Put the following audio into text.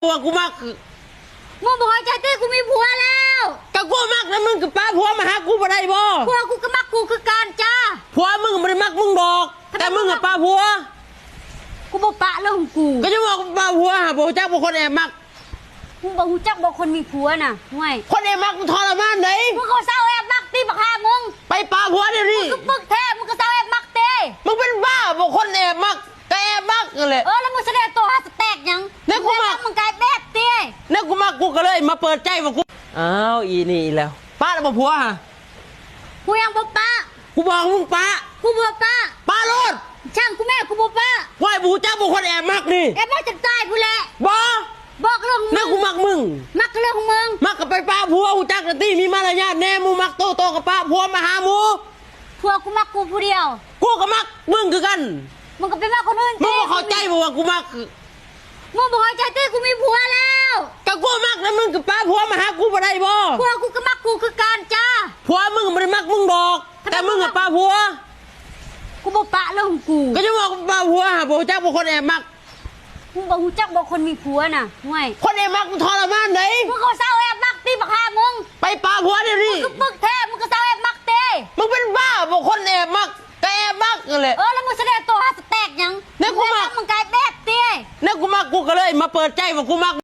ผัวกูมักมึงบอกใจเต้กูมีผัวแล้วก็กูมักแล้วมึงกับป้าผัวมาหากูบ่ได้บ่ผัวกูก็มักกูคือการจ้าผัวมึงไม่ได้มักมึงดอกแต่มึงกับป้าผัวกูบอกปะเรื่องของกูก็จะบอกป้าผัวหาบอกจ้าบอกคนแอบมักมึงบอกหูจักบอกคนมีผัวน่ะห่วยคนแอบมักมึงทรมานไหนมึงเขาเศร้าแอบมักตีบักฮามึงไปป้าผัวเดี๋ยวนี้มึงปึกแท้มึงก็เศร้าแอบมักเต้มึงเป็นบ้าบอกคนแอบมักก็แอบมักนั่นแหละแล้วมึงแสดงตัวฮาสแตกยังเนี่ยกูมักมึงกลายแบบเต้เนี่ยกูมักกูก็เลยมาเปิดใจว่ากูอ้าวอีนี่แล้วป้าแล้วผัวฮะกูยังบอกป้ากูบอกมึงป้ากูบอกป้าป้าโลดช่างกูแม่กูบอกป้าว่าบูจ้าบอกคนแอบมักนี่แอบมักจะตายกูแหละบอกเรื่องเนี่ยกูมักมึงมักเรื่องของมึงมักกับไปป้าผัวกูจักรตีมีมารยาทแน่มึงมักโตกับป้าผัวมาหาหมูผัวกูมักกูผู้เดียวกูก็มักมึงคือกันมึงก็ไปมักคนอื่นมึงบอกเข้าใจบอกว่ากูมักมึงบอกใจเต้กูมีผัวแล้วก็กูมักแล้วมึงกับป้าผัวมาหากูบ่ได้บ่ผัวกูก็มักกูคือการจ้าผัวมึงไม่ได้มักมึงดอกแต่มึงกับป้าผัวกูบอกปะเรื่องของกูก็จะบอกป้าผัวหาบอกจ้าบอกคนแอบมักมึงบอกหูจักบอกคนมีผัวน่ะห่วยคนแอบมักมึงทรมานไหนมึงเขาเศร้าแอบมักตีบักฮามึงไปป้าผัวเดี๋ยวนี้มึงปึกแท้มึงก็เศร้าแอบมักเต้มึงเป็นบ้าบอกคนแอบมักก็แอบมักนั่นแหละแล้วมึงแสดงตัวฮาสแตกยังเนี่ยกูมักมึงกลายแบบเต้เนี่ยกูมักกูก็เลยมาเปิดใจว่ากูมัก